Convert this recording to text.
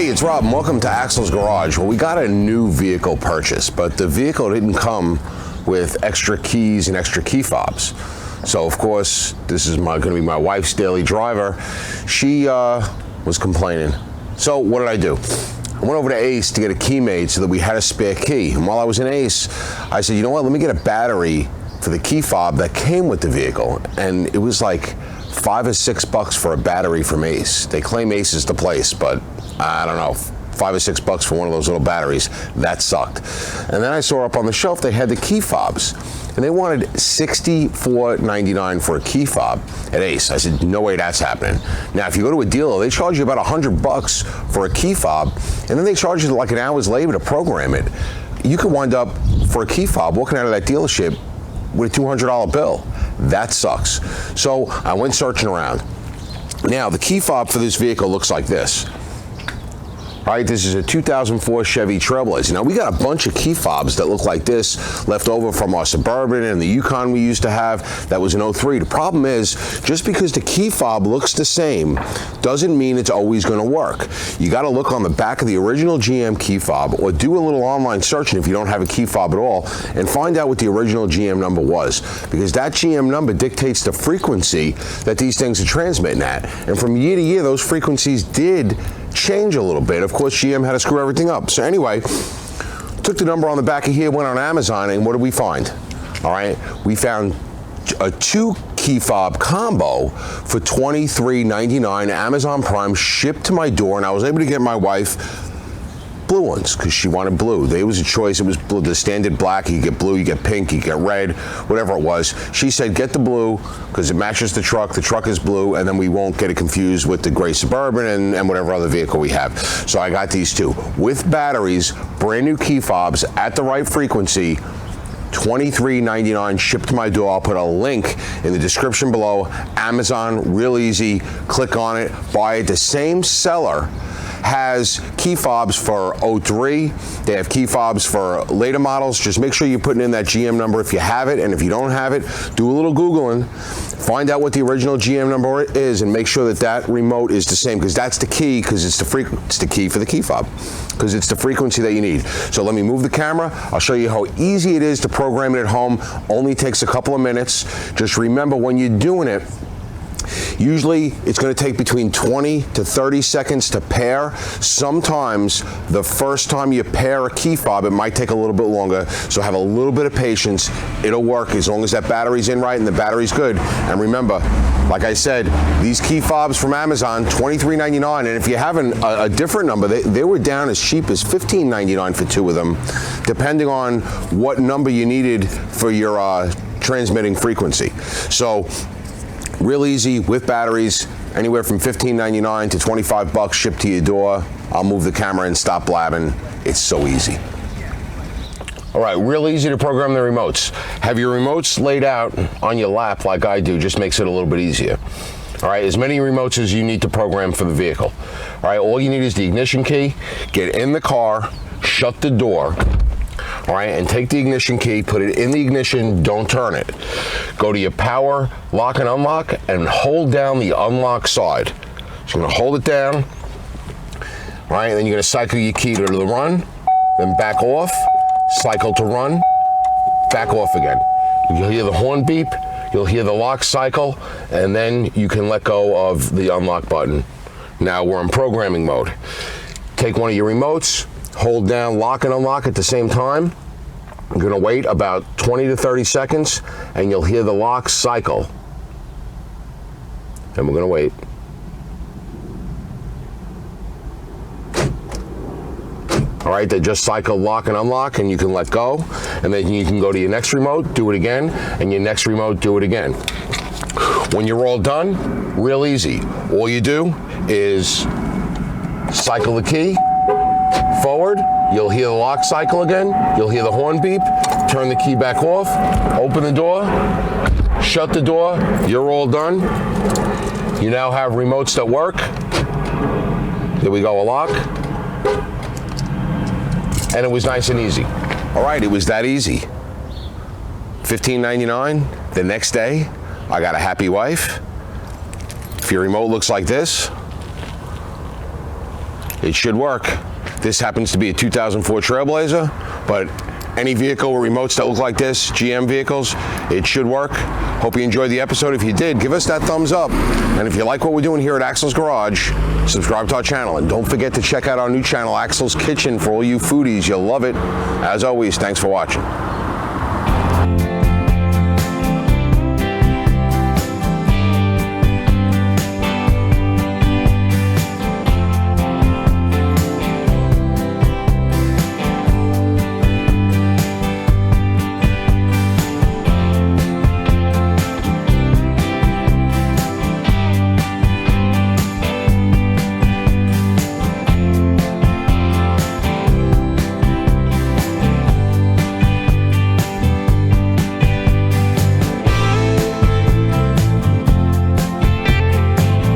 Hey, it's Rob and welcome to Axel's Garage. Well, we got a new vehicle purchase, but the vehicle didn't come with extra keys and extra key fobs. So of course, this is going to be my wife's daily driver. She was complaining. So what did I do? I went over to Ace to get a key made so that we had a spare key. And while I was in Ace, I said, you know what, let me get a battery for the key fob that came with the vehicle. And it was like $5 or $6 for a battery from Ace. They claim Ace is the place, but I don't know, $5 or $6 for one of those little batteries. That sucked. And then I saw up on the shelf they had the key fobs, and they wanted $64.99 for a key fob at Ace. I said, no way that's happening. Now, if you go to a dealer, they charge you about $100 for a key fob, and then they charge you like an hour's labor to program it. You could wind up for a key fob walking out of that dealership with a $200 bill. That sucks. So I went searching around. Now, the key fob for this vehicle looks like this. All right, this is a 2004 Chevy Trailblazer. Now, we got a bunch of key fobs that look like this left over from our Suburban and the Yukon we used to have. That was an 03. The problem is, just because the key fob looks the same doesn't mean it's always going to work. You got to look on the back of the original GM key fob or do a little online searching if you don't have a key fob at all and find out what the original GM number was, because that GM number dictates the frequency that these things are transmitting at. And from year to year, those frequencies did change a little bit. Of course, GM had to screw everything up. So anyway, took the number on the back of here, went on Amazon, and what did we find? All right, we found a 2 key fob combo for $23.99, Amazon Prime, shipped to my door, and I was able to get my wife blue ones because she wanted blue. There was a choice. It was blue, the standard black. You get blue, you get pink, you get red, whatever it was. She said, get the blue because it matches the truck. The truck is blue, and then we won't get it confused with the gray Suburban and whatever other vehicle we have. So I got these two with batteries, brand new key fobs at the right frequency. $23.99 shipped to my door. I'll put a link in the description below. Amazon, real easy. Click on it, buy it. The same seller has key fobs for 03. They have key fobs for later models. Just make sure you're putting in that GM number if you have it, and if you don't have it, do a little Googling, find out what the original GM number is, and make sure that that remote is the same, because that's the key, because it's the key for the key fob, because it's the frequency that you need. So let me move the camera. I'll show you how easy it is to program it at home. Only takes a couple of minutes. Just remember, when you're doing it, usually it's going to take between 20 to 30 seconds to pair. Sometimes the first time you pair a key fob, it might take a little bit longer, so have a little bit of patience. It'll work as long as that battery's in right and the battery's good. And remember, like I said, these key fobs from Amazon, $23.99, and if you have a different number, they were down as cheap as $15.99 for 2 of them, depending on what number you needed for your transmitting frequency. So real easy with batteries, anywhere from $15.99 to $25 shipped to your door. I'll move the camera and stop blabbing. It's so easy. All right, real easy to program the remotes. Have your remotes laid out on your lap like I do, just makes it a little bit easier. All right, as many remotes as you need to program for the vehicle. All right, all you need is the ignition key. Get in the car, shut the door. All right, and take the ignition key, put it in the ignition, don't turn it. Go to your power lock and unlock and hold down the unlock side. So you're gonna hold it down, all right, and then you're gonna cycle your key to the run, then back off, cycle to run, back off again. You'll hear the horn beep, you'll hear the lock cycle, and then you can let go of the unlock button. Now we're in programming mode. Take one of your remotes, hold down lock and unlock at the same time. I'm gonna wait about 20 to 30 seconds and you'll hear the lock cycle. And we're gonna wait. All right, they just cycle lock and unlock, and you can let go. And then you can go to your next remote, do it again, and your next remote, do it again. When you're all done, real easy. All you do is cycle the key forward, you'll hear the lock cycle again, you'll hear the horn beep, turn the key back off, open the door, shut the door, you're all done. You now have remotes that work. There we go, a lock. And it was nice and easy. All right, it was that easy. $15.99. The next day, I got a happy wife. If your remote looks like this, It should work. This happens to be a 2004 Trailblazer, but any vehicle with remotes that look like this, GM vehicles, it should work. Hope you enjoyed the episode. If you did, give us that thumbs up. And if you like what we're doing here at Axel's Garage, subscribe to our channel. And don't forget to check out our new channel, Axel's Kitchen, for all you foodies. You'll love it. As always, thanks for watching.